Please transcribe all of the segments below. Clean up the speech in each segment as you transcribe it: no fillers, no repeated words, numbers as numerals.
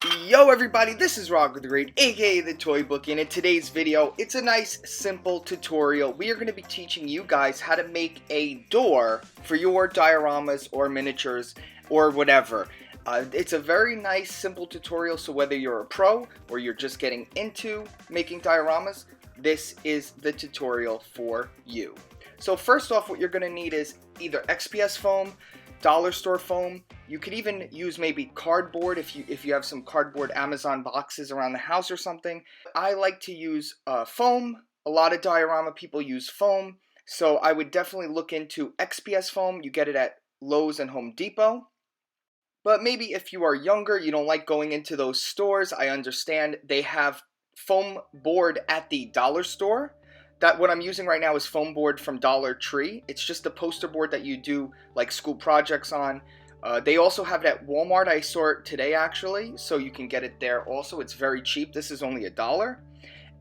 Yo everybody, this is Rock with the Grade, aka the Toy Book, and in today's video, it's a nice, simple tutorial. We are going to be teaching you guys how to make a door for your dioramas or miniatures or whatever. It's a very nice, simple tutorial, so whether you're a pro or you're just getting into making dioramas, this is the tutorial for you. So first off, what you're going to need is either XPS foam, dollar store foam. You could even use maybe cardboard if you have some cardboard Amazon boxes around the house or something. I like to use foam. A lot of diorama people use foam, so I would definitely look into XPS foam. You get it at Lowe's and Home Depot. But maybe if you are younger, you don't like going into those stores, I understand. They have foam board at the dollar store. That what I'm using right now is foam board from Dollar Tree. It's just a poster board that you do like school projects on. They also have it at Walmart. I saw it today actually, so you can get it there also. It's very cheap. This is only $1.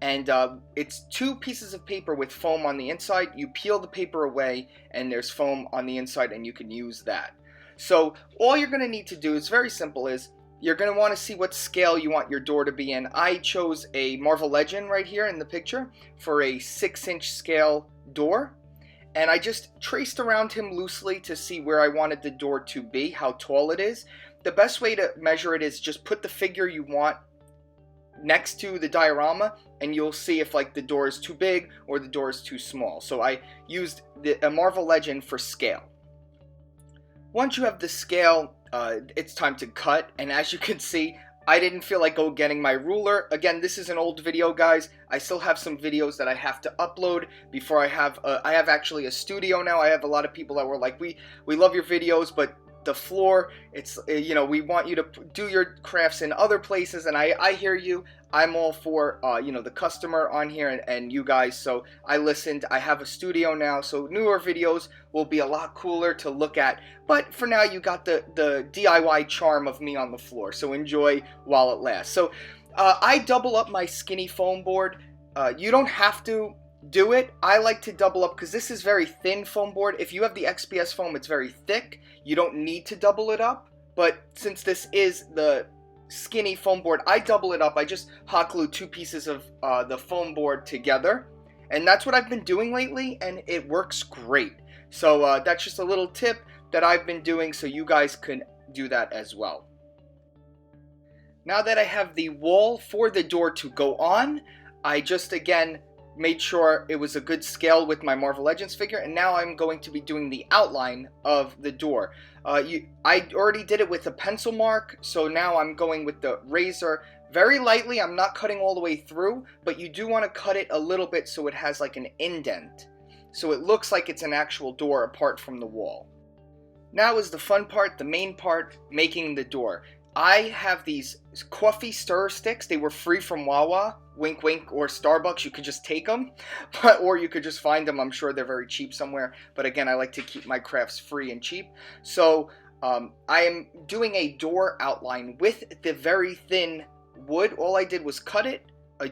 And it's 2 pieces of paper with foam on the inside. You peel the paper away and there's foam on the inside and you can use that. So all you're going to need to do is very simple is you're going to want to see what scale you want your door to be in. I chose a Marvel Legend right here in the picture for a 6-inch scale door. And I just traced around him loosely to see where I wanted the door to be, how tall it is. The best way to measure it is just put the figure you want next to the diorama and you'll see if like the door is too big or the door is too small. So I used a Marvel Legend for scale. Once you have the scale, it's time to cut, and as you can see, I didn't feel like getting my ruler. Again, this is an old video, guys. I still have some videos that I have to upload before I have actually a studio now. I have a lot of people that were like, we love your videos, but the floor, it's, you know, we want you to do your crafts in other places, and I hear you. I'm all for, you know, the customer on here and you guys, so I listened. I have a studio now, so newer videos will be a lot cooler to look at, but for now, you got the DIY charm of me on the floor, so enjoy while it lasts. So, I double up my skinny foam board. You don't have to do it. I like to double up because this is very thin foam board. If you have the XPS foam, it's very thick. You don't need to double it up, but since this is the skinny foam board, I double it up. I just hot glue 2 pieces of the foam board together, and that's what I've been doing lately, and it works great. So that's just a little tip that I've been doing, so you guys can do that as well. Now that I have the wall for the door to go on, I just again made sure it was a good scale with my Marvel Legends figure, and now I'm going to be doing the outline of the door. I already did it with a pencil mark, so now I'm going with the razor very lightly. I'm not cutting all the way through, but you do want to cut it a little bit so it has like an indent, so it looks like it's an actual door apart from the wall. Now is the fun part, the main part, making the door. I have these coffee stir sticks. They were free from Wawa, wink wink, or Starbucks. You could just take them, or you could just find them. I'm sure they're very cheap somewhere, but again, I like to keep my crafts free and cheap. So I am doing a door outline with the very thin wood. All I did was cut it.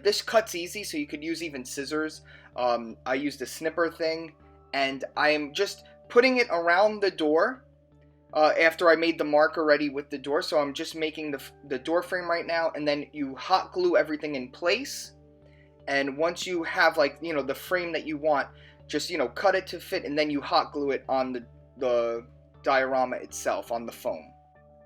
This cuts easy, so you could use even scissors. I used a snipper thing, and I am just putting it around the door. After I made the mark already with the door, so I'm just making the door frame right now, and then you hot glue everything in place, and once you have, like, you know, the frame that you want, just, you know, cut it to fit, and then you hot glue it on the diorama itself, on the foam.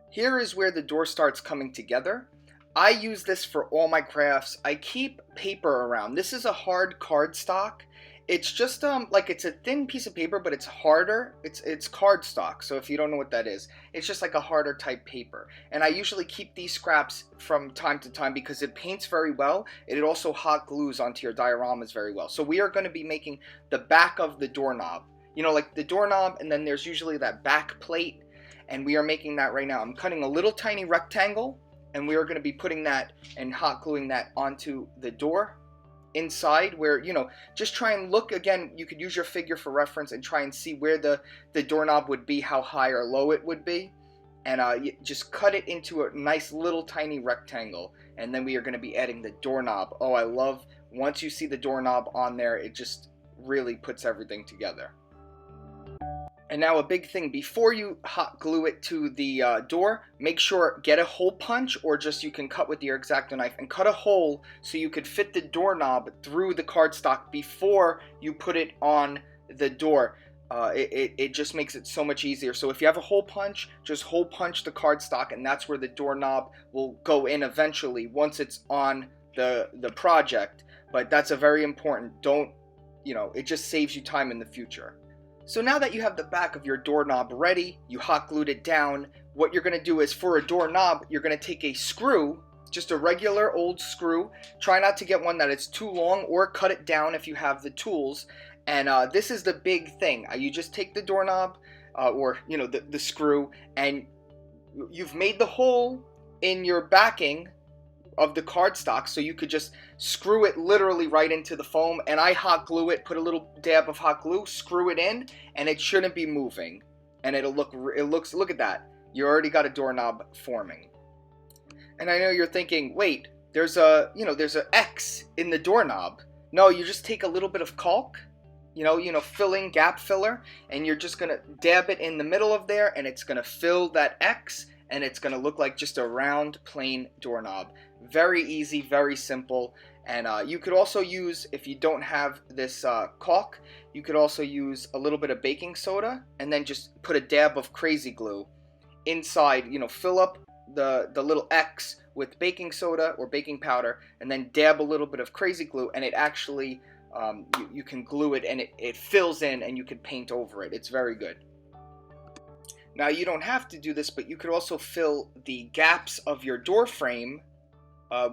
Here is where the door starts coming together. I use this for all my crafts. I keep paper around. This is a hard cardstock. It's just like, it's a thin piece of paper, but it's harder. It's cardstock, so if you don't know what that is, it's just like a harder type paper. And I usually keep these scraps from time to time because it paints very well. It also hot glues onto your dioramas very well. So we are going to be making the back of the doorknob. You know, like the doorknob, and then there's usually that back plate, and we are making that right now. I'm cutting a little tiny rectangle, and we are going to be putting that and hot gluing that onto the door inside, where, you know, just try and look. Again, you could use your figure for reference and try and see where the doorknob would be, how high or low it would be, and just cut it into a nice little tiny rectangle, and then we are going to be adding the doorknob. Oh, I love, once you see the doorknob on there, it just really puts everything together. And now a big thing, before you hot glue it to the door, make sure, get a hole punch, or just you can cut with your X-Acto knife and cut a hole so you could fit the doorknob through the cardstock before you put it on the door. It just makes it so much easier. So if you have a hole punch, just hole punch the cardstock, and that's where the doorknob will go in eventually once it's on the project. But that's a very important, don't, it just saves you time in the future. So now that you have the back of your doorknob ready, you hot glued it down, what you're going to do is, for a doorknob, you're going to take a screw, just a regular old screw. Try not to get one that is too long, or cut it down if you have the tools. And this is the big thing. You just take the doorknob, or the screw, and you've made the hole in your backing of the cardstock, so you could just screw it literally right into the foam. And I hot glue it, put a little dab of hot glue, screw it in, and it shouldn't be moving. And look at that. You already got a doorknob forming. And I know you're thinking, wait, there's a X in the doorknob. No, you just take a little bit of caulk, gap filler, and you're just gonna dab it in the middle of there, and it's gonna fill that X, and it's gonna look like just a round, plain doorknob. Very easy, very simple. And you could also use, if you don't have this caulk, you could also use a little bit of baking soda, and then just put a dab of crazy glue inside. Fill up the little X with baking soda or baking powder, and then dab a little bit of crazy glue, and it actually you can glue it, and it fills in, and you can paint over it. It's very good. Now, you don't have to do this, but you could also fill the gaps of your door frame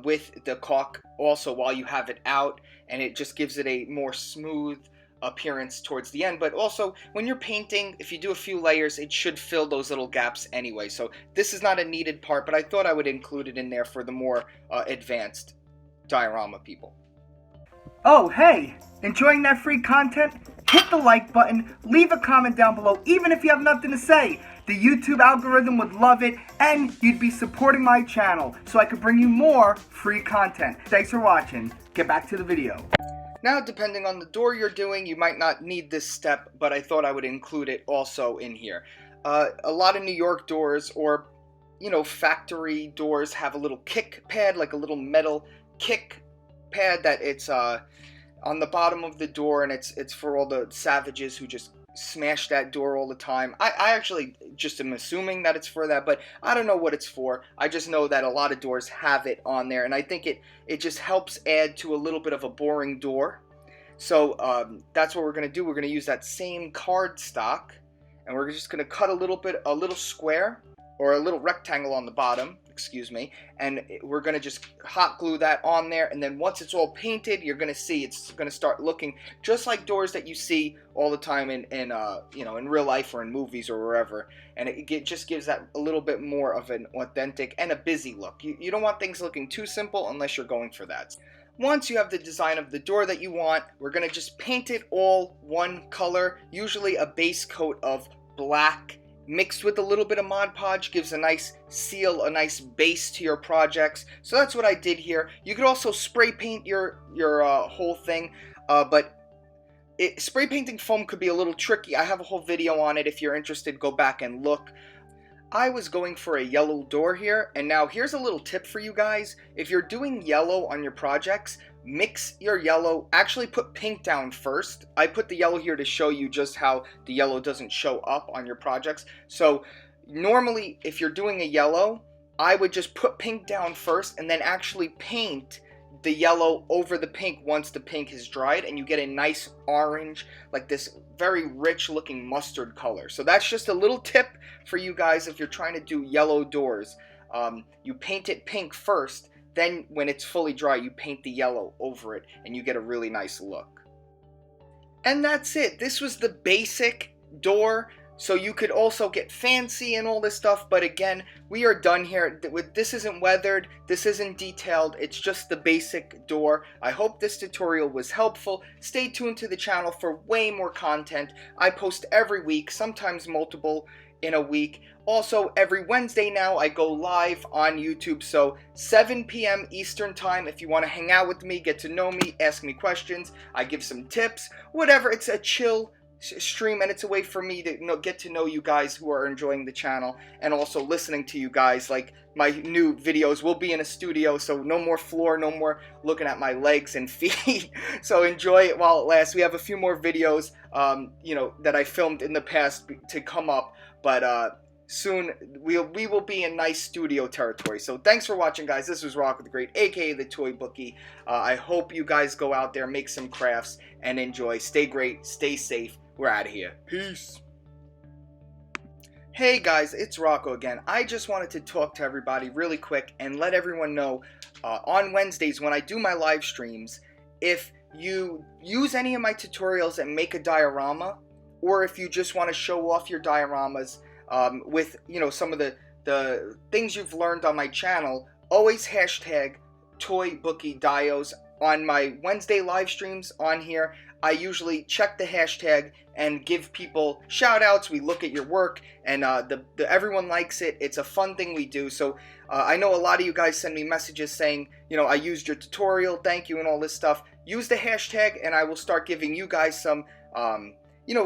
with the caulk also while you have it out, and it just gives it a more smooth appearance towards the end. But also, when you're painting, if you do a few layers, it should fill those little gaps anyway. So this is not a needed part, but I thought I would include it in there for the more advanced diorama people. Oh, hey! Enjoying that free content? Hit the like button, leave a comment down below, even if you have nothing to say. The YouTube algorithm would love it, and you'd be supporting my channel, so I could bring you more free content. Thanks for watching. Get back to the video. Now, depending on the door you're doing, you might not need this step, but I thought I would include it also in here. A lot of New York doors, or factory doors, have a little kick pad, like a little metal kick pad that it's on the bottom of the door, and it's for all the savages who just smash that door all the time. I actually just am assuming that it's for that, but I don't know what it's for. I just know that a lot of doors have it on there, and I think it just helps add to a little bit of a boring door. So that's what we're going to do. We're going to use that same cardstock, and we're just going to cut a little square, or a little rectangle on the bottom, excuse me, and we're going to just hot glue that on there. And then once it's all painted, you're going to see it's going to start looking just like doors that you see all the time in real life or in movies or wherever. And it just gives that a little bit more of an authentic and a busy look. You don't want things looking too simple unless you're going for that. Once you have the design of the door that you want, we're going to just paint it all one color, usually a base coat of black mixed with a little bit of Mod Podge. Gives a nice seal, a nice base to your projects. So that's what I did here. You could also spray paint your whole thing, but spray painting foam could be a little tricky. I have a whole video on it. If you're interested, go back and look. I was going for a yellow door here, and now here's a little tip for you guys. If you're doing yellow on your projects, mix your yellow, actually put pink down first. I put the yellow here to show you just how the yellow doesn't show up on your projects. So normally, if you're doing a yellow, I would just put pink down first, and then actually paint the yellow over the pink once the pink has dried, and you get a nice orange, like this very rich looking mustard color. So that's just a little tip for you guys if you're trying to do yellow doors. You paint it pink first, then when it's fully dry, you paint the yellow over it, and you get a really nice look. And that's it. This was the basic door. So you could also get fancy and all this stuff, but again, we are done here. This isn't weathered, this isn't detailed, it's just the basic door. I hope this tutorial was helpful. Stay tuned to the channel for way more content. I post every week, sometimes multiple in a week. Also, every Wednesday now, I go live on YouTube, so 7 p.m. Eastern Time. If you want to hang out with me, get to know me, ask me questions, I give some tips, whatever. It's a chill stream, and it's a way for me to get to know you guys who are enjoying the channel, and also listening to you guys. Like, my new videos will be in a studio, so no more floor, no more looking at my legs and feet. So enjoy it while it lasts. We have a few more videos, that I filmed in the past to come up, but soon we will be in nice studio territory. So thanks for watching, guys. This was Rock with the Great, aka the Toy Bookie. I hope you guys go out there, make some crafts, and enjoy. Stay great, stay safe. We're out of here. Peace. Hey guys, it's Rocco again. I just wanted to talk to everybody really quick and let everyone know on Wednesdays when I do my live streams, if you use any of my tutorials and make a diorama, or if you just want to show off your dioramas with some of the things you've learned on my channel, always hashtag ToyBookieDios on my Wednesday live streams on here. I usually check the hashtag and give people shout outs. We look at your work, and everyone likes it. It's a fun thing we do. So I know a lot of you guys send me messages saying, I used your tutorial, thank you, and all this stuff. Use the hashtag, and I will start giving you guys some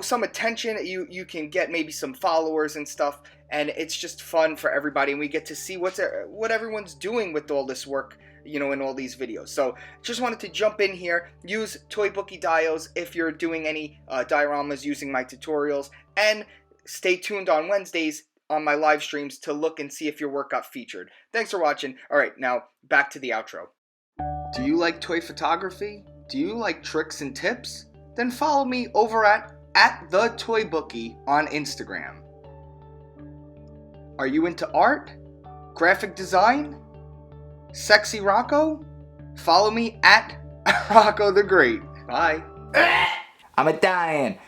some attention. You can get maybe some followers and stuff, and it's just fun for everybody, and we get to see what everyone's doing with all this work, in all these videos. So just wanted to jump in here. Use ToyBookieDios if you're doing any dioramas using my tutorials, and stay tuned on Wednesdays on my live streams to look and see if your work got featured. Thanks for watching. All right, now back to the outro. Do you like toy photography? Do you like tricks and tips? Then follow me over at the Toy Bookie on Instagram. Are you into art? Graphic design? Sexy Rocco? Follow me at Rocco the Great. Bye. I'm a dying.